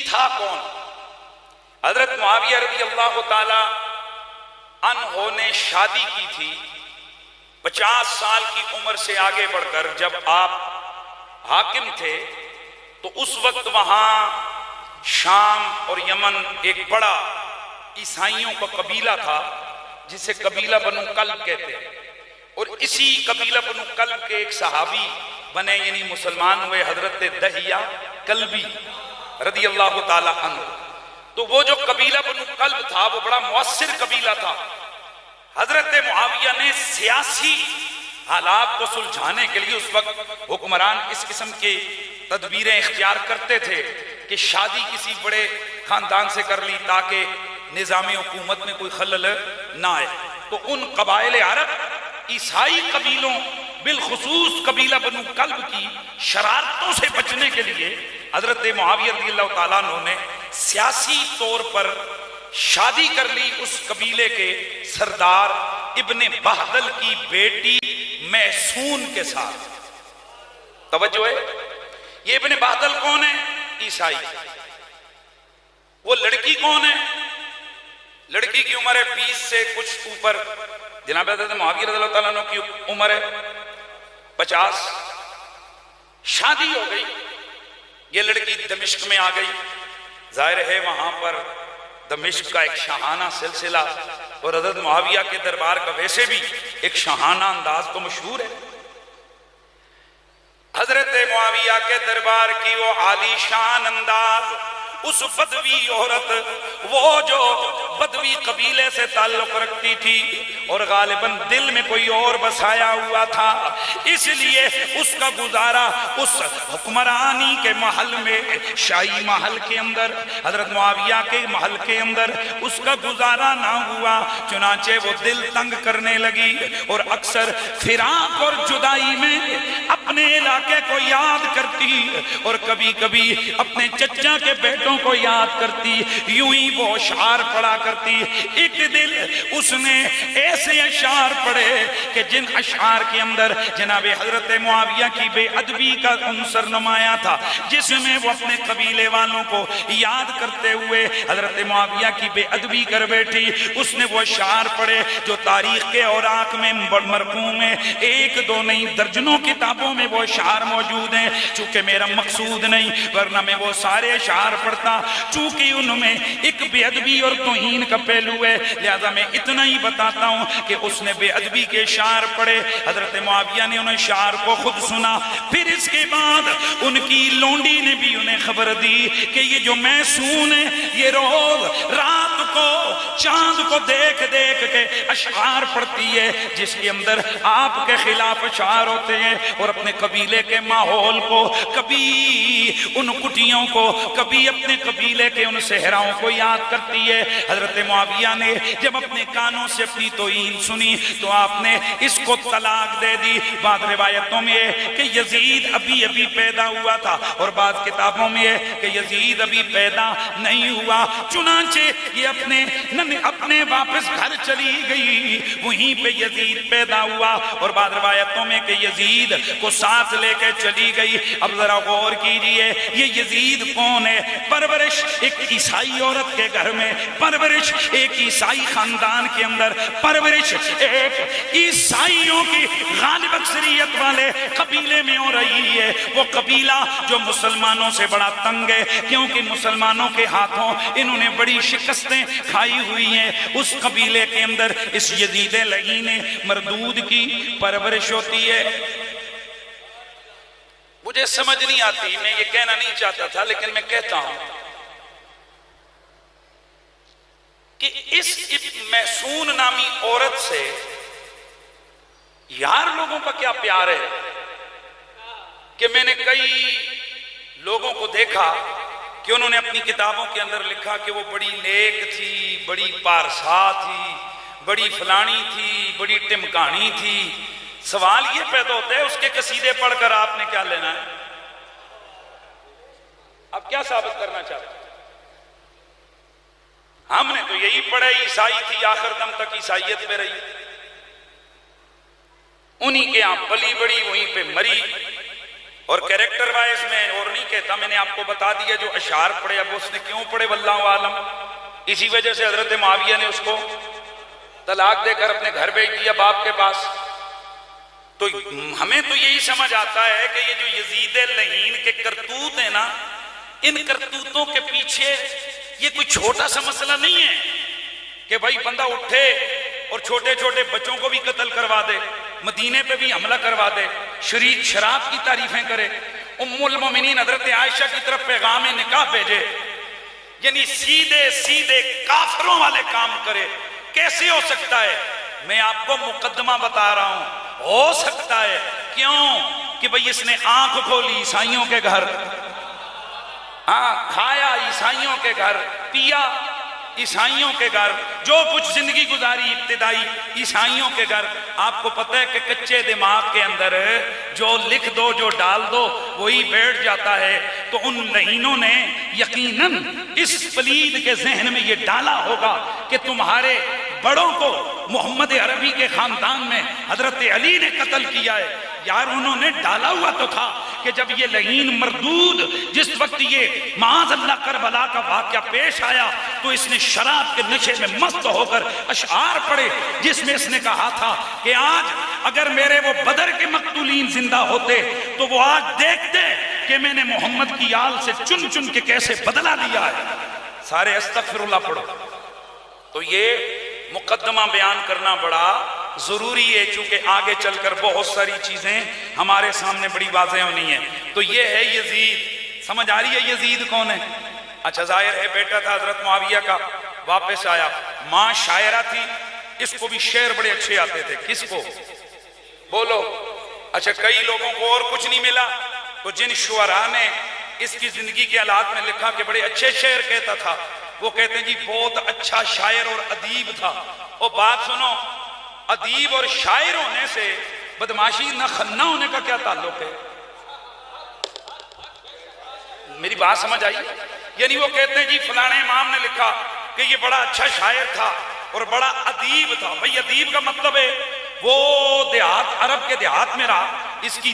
था कौन? हजरत मुआविया रज़ी अल्लाह ताला अन्हो ने शादी की थी 50 साल की उम्र से आगे बढ़कर। जब आप हाकिम थे तो उस वक्त वहां शाम और यमन एक बड़ा ईसाइयों का कबीला था जिसे कबीला बनु कल्ब कहते हैं, और इसी कबीला बनु कल्ब के एक सहाबी बने, यानी मुसलमान हुए, हजरत दहिया कल्बी रदी अल्लाह ताला अन्हु। तो वो जो कबीला बनु कल्ब था वो बड़ा मुअस्सिर कबीला था। हजरत मुआविया ने सियासी हालात को सुलझाने के लिए उस वक्त हुक्मरान इस किस्म की तदबीरें इख्तियार करते थे कि शादी किसी बड़े खानदान से कर ली ताकि निज़ाम हुकूमत में कोई खलल ना आए। तो उन कबाइल अरब ईसाई कबीलों बिलखुसूस कबीला बनु कल्ब की शरारतों से बचने के लिए हजरत मुआविया रज़ियल्लाहु ताला अन्हु ने सियासी तौर पर शादी कर ली उस कबीले के सरदार इब्ने बहदल की बेटी महसून के साथ। तवज्जो है, ये इब्ने बहदल कौन है? ईसाई। वो लड़की कौन है? लड़की की उम्र है 20 से कुछ ऊपर। जनाब हज़रत मुआविया रज़ियल्लाहु ताला अन्हु की उम्र है 50। शादी हो गई, ये लड़की दमिश्क में आ गई। जाहिर है वहां पर दमिश्क का एक शाहाना सिलसिला और हज़रत मुआविया के दरबार का वैसे भी एक शाहाना अंदाज तो मशहूर है। हजरत मुआविया के दरबार की वो आलीशान अंदाज, उस बदवी औरत, वो जो बदवी कबीले से ताल्लुक रखती थी और गालिबन दिल में कोई और बसाया हुआ था, इसलिए उसका गुजारा उस हुक्मरानी के महल में, शाही महल के अंदर, हजरत मुआविया के महल के अंदर उसका गुजारा ना हुआ। चुनाचे वो दिल तंग करने लगी और अक्सर फिराक और जुदाई में अपने इलाके को याद करती और कभी कभी अपने चचा के बेटों को याद करती। यूं ही वो अशार पढ़ा करती। एक दिन उसने ऐसे अशार पढ़े कि जिन अशार के अंदर जनाब हजरत मुआविया की बेअदबी का अंसर नुमाया था, जिसमें वो अपने कबीले वालों को याद करते हुए हजरत मुआविया की बेअदबी कर बैठी। उसने वो अशार पढ़े जो तारीख के औराक में मरकूम है, एक दो नहीं दर्जनों किताबों में वो अशार मौजूद हैं। चूंकि मेरा मकसूद नहीं, वरना मैं वो सारे अशार पढ़ता, चूंकि उनमें एक बेअदबी और तौहीन का पहलू है, लिहाजा मैं इतना ही बताता हूं कि उसने बेअदबी के शार पढ़े। हजरत मुआविया ने उन्हें शार को खुद सुना। फिर इसके बाद उनकी लोंडी ने भी उन्हें खबर दी कि ये जो महसून है ये रोज रात को चांद को देख देख के अशार पढ़ती है, जिसके अंदर आपके खिलाफ अशार होते हैं, और अपने कबीले के माहौल को, कभी उन कुटियों को, कभी अपने कबीले के उन सेहराओं को याद करती है। हजरत मुआविया ने जब अपने कानों से अपनी तौहीन सुनी तो आपने इसको तलाक दे दी। बाद रिवायतों में है कि यजीद अभी अभी पैदा हुआ था और बाद किताबों में है कि यजीद अभी पैदा नहीं हुआ। चुनांचे ये अपने वापस घर चली गई, वहीं पे यजीद पैदा हुआ और बाद रिवायतों में कि यजीद को साथ लेकर चली गई। अब जरा गौर कीजिए, ये यजीद कौन है? परवरिश एक ईसाई औरत के घर में, परवरिश एक ईसाई खानदान के अंदर, परवरिश एक ईसाइयों की गालिब अक्सरियत वाले कबीले में हो रही है। वो कबीला जो मुसलमानों से बड़ा तंग है, क्योंकि मुसलमानों के हाथों इन्होंने बड़ी शिकस्तें खाई हुई हैं। उस कबीले के अंदर इस यजीद लगीने मरदूद की परवरिश होती है। मुझे समझ नहीं आती, मैं ये कहना नहीं चाहता था लेकिन मैं कहता हूं कि इस महसून नामी औरत से यार लोगों का क्या प्यार है कि मैंने कई लोगों को देखा कि उन्होंने अपनी किताबों के अंदर लिखा कि वो बड़ी नेक थी, बड़ी पारसा थी, बड़ी फलानी थी, बड़ी टिमकानी थी। सवाल ये पैदा होता है उसके कसीदे पढ़कर आपने क्या लेना है? आप क्या साबित करना चाहते हैं? हमने तो यही पढ़ा, ईसाई थी, आखिर दम तक ईसाइयत में रही, उन्हीं के यहां पली बड़ी, वहीं पे मरी। और कैरेक्टर वाइज में और नहीं कहता, मैंने आपको बता दिया जो अशार पढ़े। अब उसने क्यों पढ़े वल्लाहु आलम, इसी वजह से हजरत मुआविया ने उसको तलाक देकर अपने घर भेज दिया बाप के पास। तो हमें तो यही समझ आता है कि ये जो यजीद लहीन के करतूत है ना, इन करतूतों के पीछे ये कोई छोटा सा मसला नहीं है कि भाई बंदा उठे और छोटे छोटे बच्चों को भी कत्ल करवा दे, मदीने पे भी हमला करवा दे, शराब की तारीफें करे, उम्मुल मोमिनीन हजरत आयशा की तरफ पैगाम निकाह भेजे, यानी सीधे सीधे काफरों वाले काम करे। कैसे हो सकता है? मैं आपको मुकद्दमा बता रहा हूं, हो सकता है। क्यों? कि भाई इसने आंख खोली ईसाइयों के घर, खाया ईसाइयों के घर, पिया ईसाइयों के घर, जो कुछ जिंदगी गुजारी इब्तिदाई ईसाइयों के घर। आपको पता है कि कच्चे दिमाग के अंदर जो लिख दो, जो डाल दो, वही बैठ जाता है। तो उन लहीनों ने यकीनन इस पलीद के जहन में ये डाला होगा कि तुम्हारे बड़ों को मोहम्मद अरबी के खानदान में हजरत अली ने कत्ल किया है। यार उन्होंने डाला हुआ तो था कि जब ये लहीन मरदूद, जिस वक्त ये माज़अल्लाह करबला का वाक़या पेश आया, तो इसने शराब के नशे में मस्त होकर अशआर पढ़े, जिसमें इसने कहा था कि आज अगर मेरे वो बदर के मकतूलीन जिंदा होते तो वो आज देखते कि मैंने मोहम्मद की आल से चुन चुन के कैसे बदला लिया है। सारे अस्तगफिरुल्लाह पढ़ो। तो ये मुकद्दमा बयान करना बड़ा जरूरी है, चूंकि आगे चलकर बहुत सारी चीजें हमारे सामने बड़ी वाज़ेह होनी है। तो ये है यजीद। समझ आ रही है यजीद कौन है? अच्छा, जाहिर है बेटा था हजरत मुआविया का, वापस आया। माँ शायरा थी, इसको भी शेर बड़े अच्छे आते थे। किसको बोलो? अच्छा, कई लोगों को और कुछ नहीं मिला, तो जिन शुअरा ने इसकी जिंदगी के हालात में लिखा कि बड़े अच्छे शेर कहता था, वो कहते जी बहुत अच्छा शायर और अदीब था। और बात सुनो, अदीब और शायर होने से बदमाशी न खन्ना होने का क्या ताल्लुक है? मेरी बात समझ आई? यानी वो कहते हैं जी फलाने इमाम ने लिखा कि ये बड़ा अच्छा शायर था और बड़ा अदीब था। भाई अदीब का मतलब है वो देहात, अरब के देहात में रहा, इसकी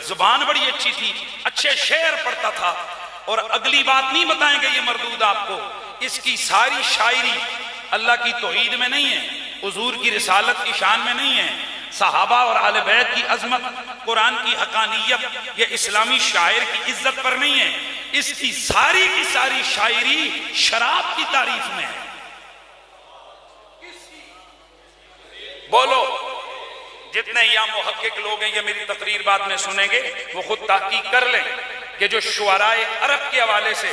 जुबान बड़ी अच्छी थी, अच्छे शेर पढ़ता था। और अगली बात नहीं बताएंगे ये मरदूद आपको, इसकी सारी शायरी अल्लाह की तौहीद में नहीं है, हुजूर की रिसालत की शान में नहीं है, सहाबा और आले बैत की अजमत, कुरान की हकानियत या इस्लामी शायर की इज्जत पर नहीं है। इसकी सारी की सारी शायरी शराब की तारीफ में है। बोलो, जितने यहाँ मुहक्किक लोग हैं, ये मेरी तकरीर बाद में सुनेंगे, वो खुद तहकीक कर लें कि जो शुअराए अरब के हवाले से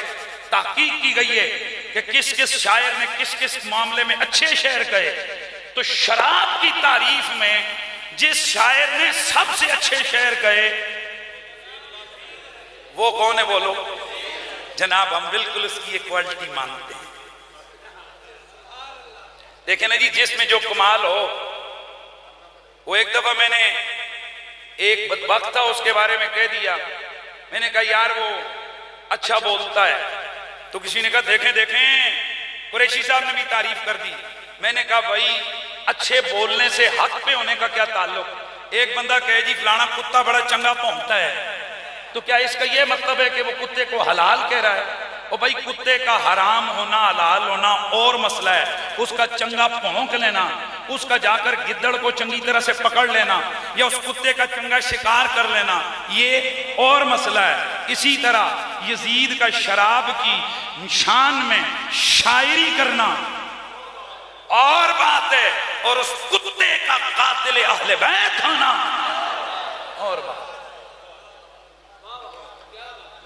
तहकीक की गई है कि किस किस शायर ने किस किस मामले में अच्छे शेर कहे, तो शराब की तारीफ में जिस शायर ने सबसे अच्छे शेर कहे वो कौन है? बोलो जनाब, हम बिल्कुल उसकी एक क्वालिटी मानते हैं। देखें ना जी, जिसमें जो कमाल हो। वो एक दफा मैंने एक बदबख्त था, उसके बारे में कह दिया, मैंने कहा यार वो अच्छा बोलता है, तो किसी ने कहा देखें देखें, कुरैशी साहब ने भी तारीफ कर दी। मैंने कहा भाई अच्छे बोलने से हक पे होने का क्या ताल्लुक? एक बंदा कहे जी फलाना कुत्ता बड़ा चंगा भौंकता है, तो क्या इसका यह मतलब है कि वो कुत्ते को हलाल कह रहा है? और भाई कुत्ते का हराम होना हलाल होना और मसला है, उसका चंगा भौंक लेना, उसका जाकर गिद्दड़ को चंगी तरह से पकड़ लेना या उस कुत्ते का चंगा शिकार कर लेना, ये और मसला है। इसी तरह यजीद का शराब की शान में शायरी करना और बात है, और उस कुत्ते का कातिल अहले बैत होना और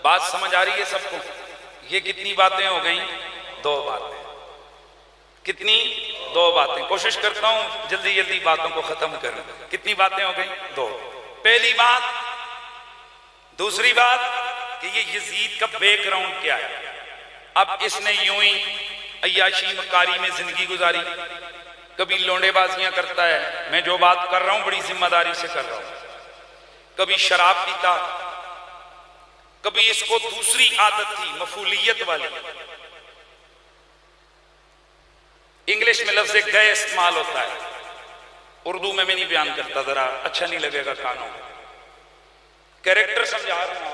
बात समझ आ रही है सबको? ये कितनी बातें हो गई? 2 बातें। कितनी? 2 बातें। कोशिश करता हूं जल्दी जल्दी बातों को खत्म करूं। कितनी बातें हो गई? 2। पहली बात। दूसरी बात कि ये यजीद का बैकग्राउंड क्या है। अब इसने यूं ही अय्याशी मकारी में जिंदगी गुजारी, कभी लोंडेबाजियां करता है, मैं जो बात कर रहा हूं बड़ी जिम्मेदारी से कर रहा हूं, कभी शराब पीता, कभी इसको दूसरी आदत थी मफूलियत वाली। इंग्लिश में लफ्ज़ गए इस्तेमाल होता है, उर्दू में मैं नहीं बयान करता, जरा अच्छा नहीं लगेगा कानों। कैरेक्टर समझा रहा हूं